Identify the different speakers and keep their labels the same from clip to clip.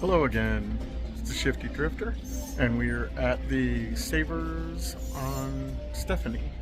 Speaker 1: Hello again, it's the Shifty Drifter, and we're at the Savers on Stephanie.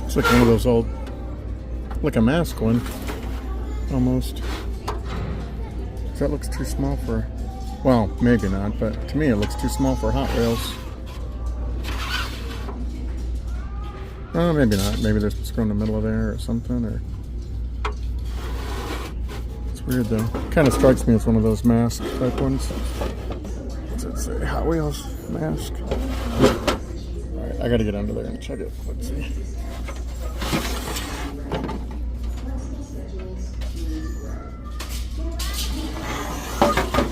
Speaker 1: It's like one of those old, like a mask one, almost. That looks too small for, well, maybe not, but to me it looks too small for Hot Wheels. Oh, maybe not. Maybe there's a screw in the middle of there or something, or... It's weird though. Kind of strikes me as one of those mask type ones. What's it say? Hot Wheels mask. Alright, I gotta get under there and check it. Let's see.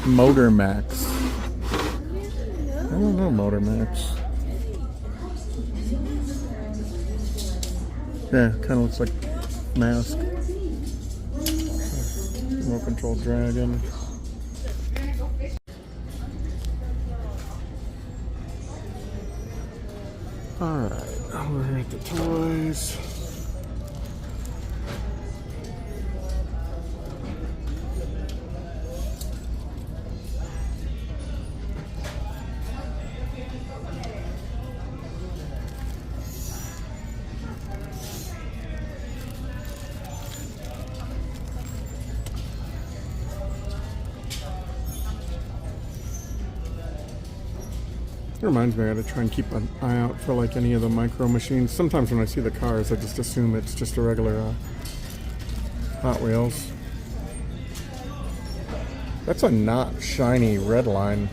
Speaker 1: Motor Max. I don't know Motor Max. Yeah, kind of looks like mask. Remote control dragon. Alright, we're at the toys. It reminds me, I gotta try and keep an eye out for like any of the micro machines. Sometimes when I see the cars, I just assume it's just a regular Hot Wheels. That's a not shiny redline.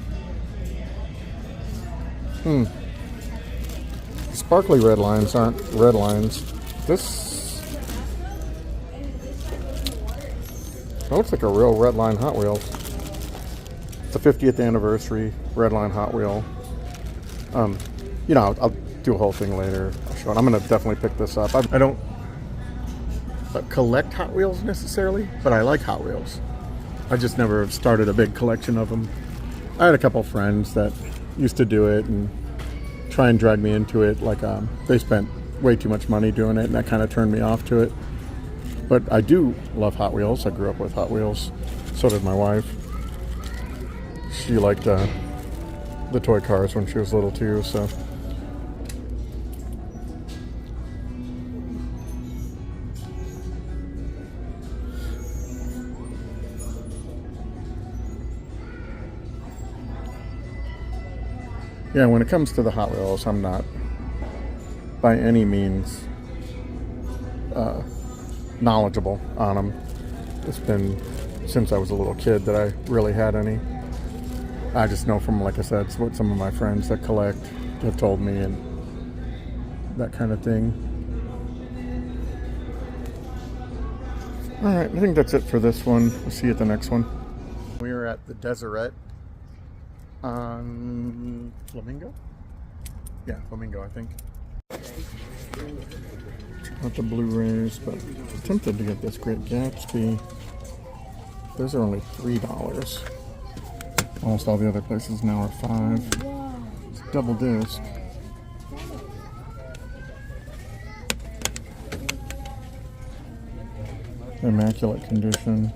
Speaker 1: Sparkly red lines aren't red lines. This looks like a real redline Hot Wheel. It's the 50th anniversary redline Hot Wheel. You know, I'll do a whole thing later. I'll show it. I'm gonna definitely pick this up. I don't collect Hot Wheels necessarily, but I like Hot Wheels. I just never started a big collection of them. I had a couple friends that used to do it and try and drag me into it. Like they spent way too much money doing it, and that kind of turned me off to it. But I do love Hot Wheels. I grew up with Hot Wheels. So did my wife. She liked the toy cars when she was little too, so. Yeah, when it comes to the Hot Wheels, I'm not by any means knowledgeable on them. It's been since I was a little kid that I really had any. I just know from, like I said, it's what some of my friends that collect have told me and that kind of thing. Alright, I think that's it for this one. We'll see you at the next one. We are at the Deseret on Flamingo? Yeah, Flamingo, I think. Not the Blu-rays, but I'm tempted to get this Great Gatsby. Those are only $3. Almost all the other places now are $5. It's a double disc. Immaculate condition.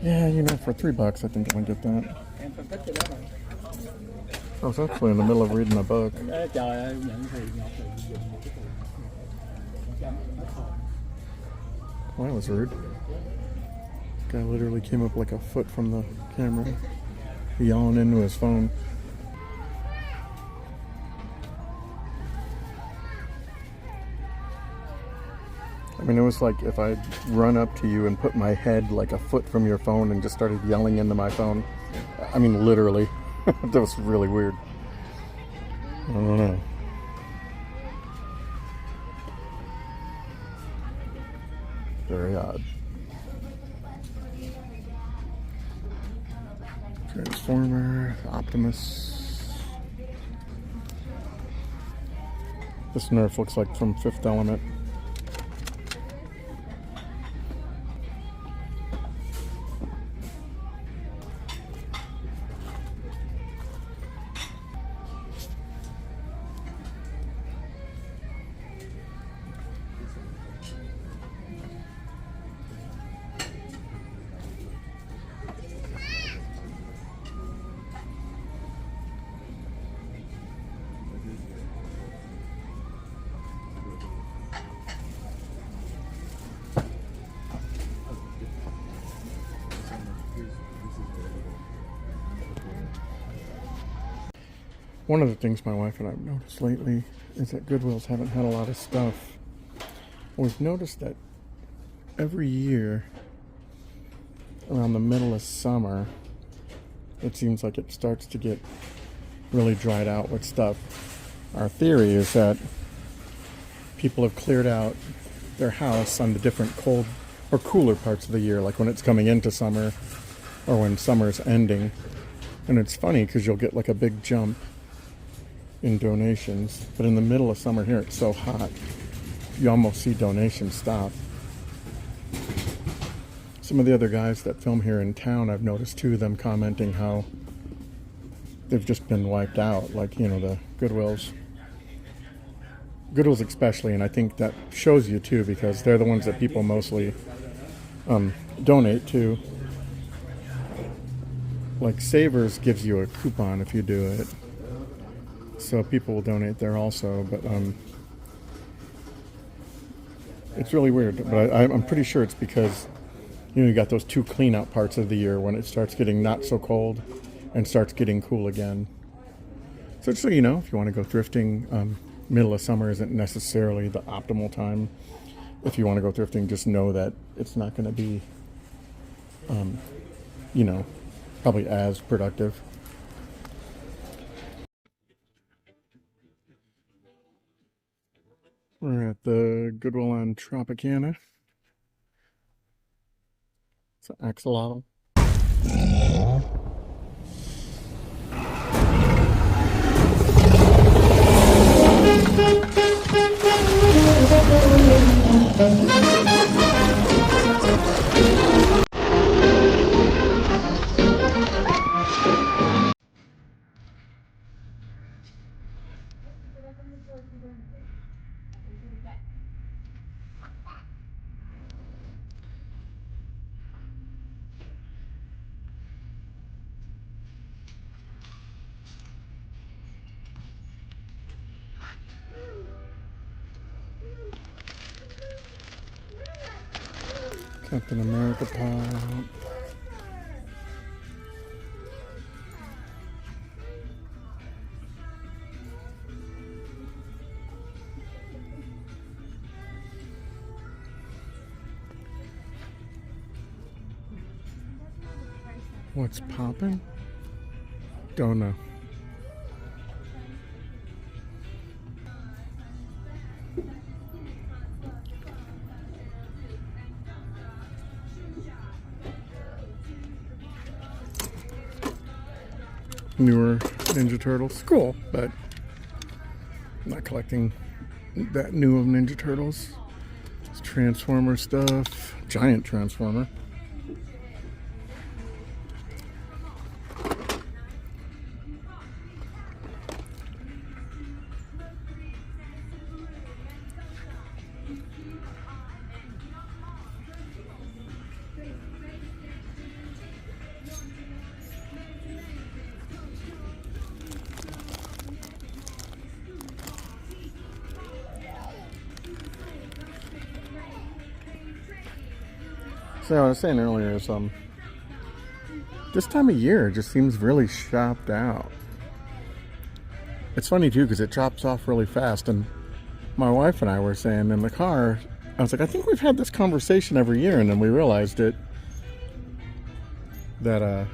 Speaker 1: Yeah, you know, for $3, I think I can get that. I was actually in the middle of reading a book. Well, that was rude. Guy literally came up like a foot from the camera, yawning into his phone. I mean, it was like if I run up to you and put my head like a foot from your phone and just started yelling into my phone. I mean, literally. That was really weird. I don't know. Very odd. Transformer, Optimus. This Nerf looks like from Fifth Element. One of the things my wife and I have noticed lately is that Goodwills haven't had a lot of stuff. We've noticed that every year around the middle of summer, it seems like it starts to get really dried out with stuff. Our theory is that people have cleared out their house on the different cold or cooler parts of the year, like when it's coming into summer or when summer's ending. And it's funny because you'll get like a big jump in donations, but in the middle of summer here it's so hot you almost see donations stop. Some of the other guys that film here in town, I've noticed too, them commenting how they've just been wiped out, like, you know, the Goodwills especially, and I think that shows you too because they're the ones that people mostly donate to. Like Savers gives you a coupon if you do it, so people will donate there also, but it's really weird. But I'm pretty sure it's because, you know, you got those two clean out parts of the year when it starts getting not so cold and starts getting cool again. So just so you know, if you want to go thrifting, middle of summer isn't necessarily the optimal time. If you want to go thrifting, just know that it's not going to be, you know, probably as productive. We're at the Goodwill on Tropicana. It's an axolotl. Captain America pop. What's poppin'? Don't know. Newer Ninja Turtles. Cool, but I'm not collecting that new of Ninja Turtles. It's Transformer stuff. Giant Transformer. So I was saying earlier is this time of year just seems really shopped out. It's funny too because it chops off really fast, and my wife and I were saying in the car, I was like, I think we've had this conversation every year, and then we realized it that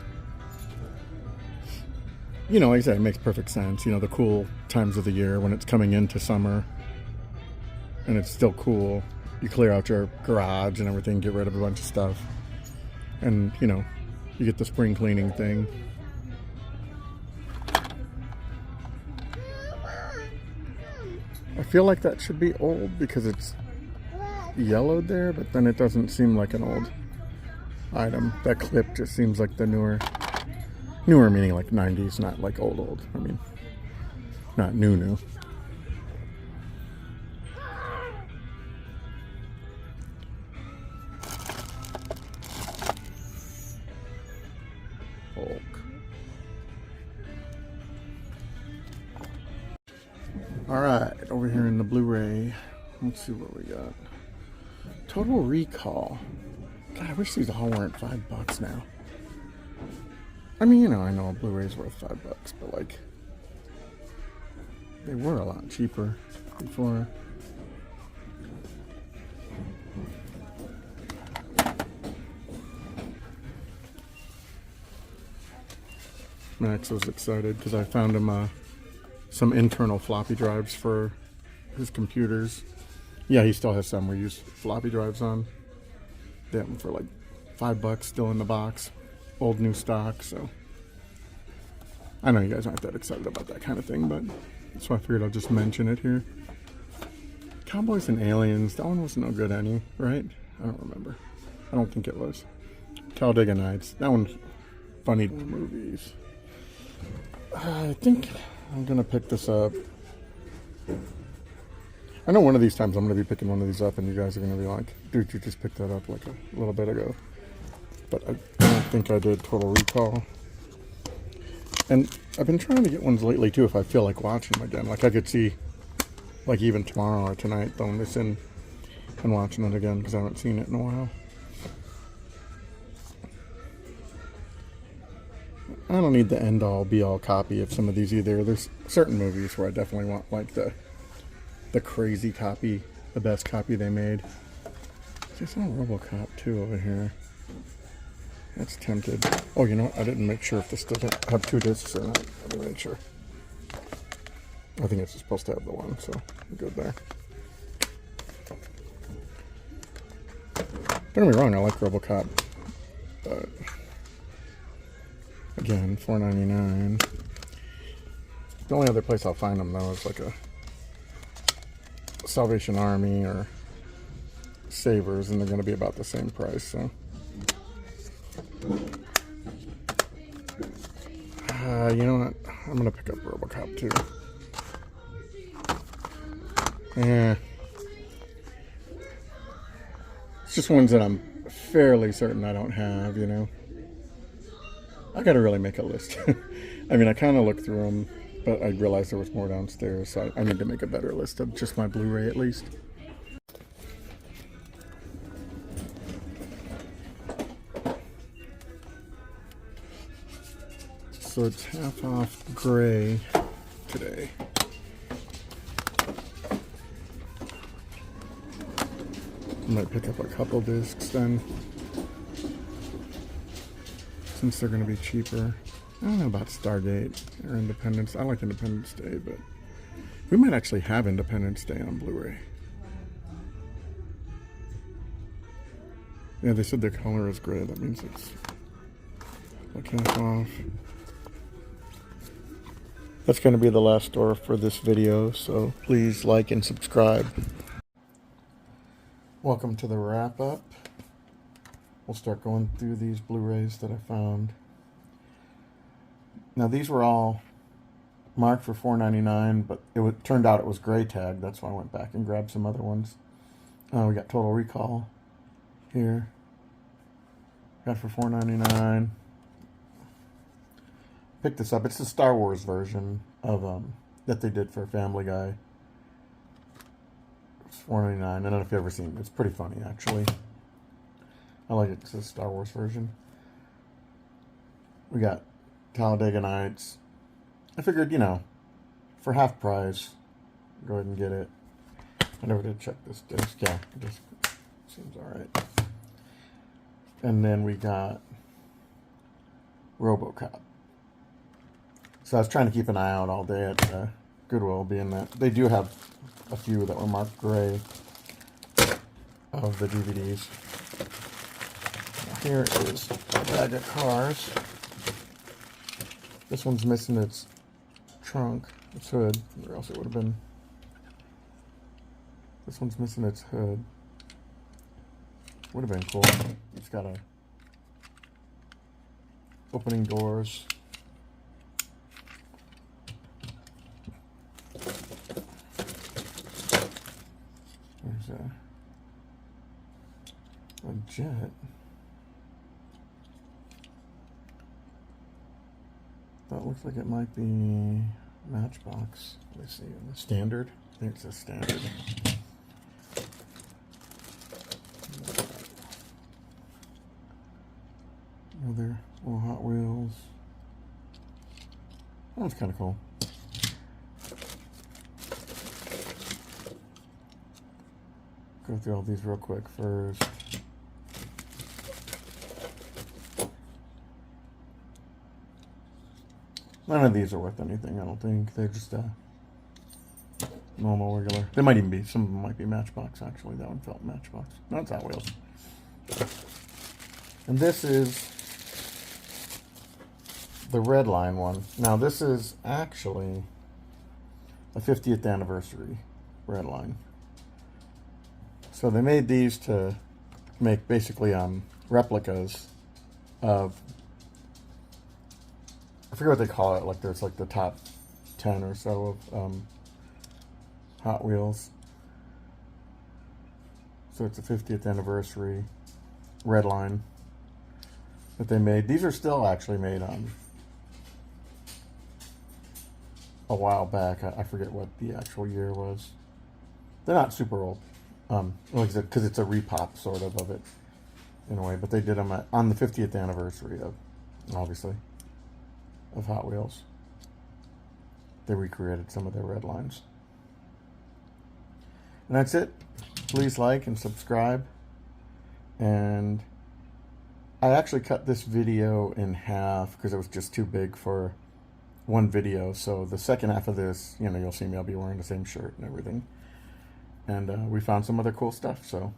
Speaker 1: you know, like I said, it makes perfect sense. You know, the cool times of the year when it's coming into summer and it's still cool, you clear out your garage and everything, get rid of a bunch of stuff, and you know, you get the spring cleaning thing. I feel like that should be old because it's yellowed there, but then it doesn't seem like an old item. That clip just seems like the newer meaning like 90s, not like old. I mean, not new. Hulk. All right, over here in the Blu-ray, let's see what we got. Total Recall. God, I wish these all weren't $5 now. I mean, you know, I know a Blu-ray's worth $5, but like, they were a lot cheaper before. Max was excited because I found him some internal floppy drives for his computers. Yeah, he still has some where you use floppy drives on. They have them for like $5 still in the box. Old new stock, so I know you guys aren't that excited about that kind of thing, but that's why I figured I'll just mention it here. Cowboys and Aliens, that one was no good any, right? I don't remember. I don't think it was. Talladega Nights, that one's funny. Movies. I think I'm gonna pick this up. I know one of these times I'm gonna be picking one of these up and you guys are gonna be like, dude, you just picked that up like a little bit ago. But I don't think I did Total Recall. And I've been trying to get ones lately too if I feel like watching them again. Like I could see, like even tomorrow or tonight, throwing this in and watching it again because I haven't seen it in a while. I don't need the end-all, be-all copy of some of these either. There's certain movies where I definitely want like the crazy copy, the best copy they made. There's no RoboCop 2 over here. That's tempted. Oh, you know what? I didn't make sure if this doesn't have 2 discs or not. Let me make sure. I think it's supposed to have the one, so I'm good there. Don't get me wrong, I like RoboCop, but again, $4.99. The only other place I'll find them though is like a Salvation Army or Savers, and they're going to be about the same price. So, you know what? I'm going to pick up RoboCop 2. Yeah, it's just ones that I'm fairly certain I don't have. You know, I got to really make a list. I mean, I kind of looked through them, but I realized there was more downstairs, so I need to make a better list of just my Blu-ray at least. So it's half off gray today. I might pick up a couple discs then, since they're going to be cheaper. I don't know about Stargate or Independence. I like Independence Day, but we might actually have Independence Day on Blu-ray. Yeah, they said the color is gray. That means it's like half off. That's going to be the last store for this video, so please like and subscribe. Welcome to the wrap-up. We'll start going through these Blu-rays that I found. Now these were all marked for $4.99, but it turned out it was gray tag. That's why I went back and grabbed some other ones. We got Total Recall here. Got for $4.99. Picked this up. It's the Star Wars version of that they did for Family Guy. It's $4.99. I don't know if you've ever seen it. It's pretty funny, actually. I like it because it's a Star Wars version. We got Talladega Nights. I figured, you know, for half price, go ahead and get it. I never did check this disc. Yeah, it just seems alright. And then we got RoboCop. So I was trying to keep an eye out all day at Goodwill, being that they do have a few that were marked gray of the DVDs. Here is a bag of cars. This one's missing its trunk, its hood, or else it would have been. This one's missing its hood. Would have been cool. It's got a opening doors. There's a jet. That looks like it might be Matchbox. Let's see, the standard. I think it's a standard. Other little Hot Wheels. That one's kind of cool. Go through all these real quick first. None of these are worth anything, I don't think. They're just normal, regular. They might even be, some of them might be Matchbox, actually. That one felt Matchbox. No, it's Hot Wheels. And this is the redline one. Now, this is actually a 50th anniversary redline. So they made these to make basically replicas of, I forget what they call it, like there's like the top 10 or so of Hot Wheels. So it's a 50th anniversary redline that they made. These are still actually made a while back. I forget what the actual year was. They're not super old. Like I said, because it's a repop sort of it in a way, but they did them on the 50th anniversary of, obviously, of Hot Wheels. They recreated some of their red lines. And that's it. Please like and subscribe. And I actually cut this video in half because it was just too big for one video. So the second half of this, you know, you'll see me, I'll be wearing the same shirt and everything. And we found some other cool stuff, so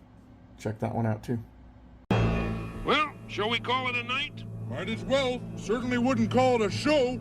Speaker 1: check that one out too.
Speaker 2: Well, shall we call it a night?
Speaker 3: Might as well. Certainly wouldn't call it a show.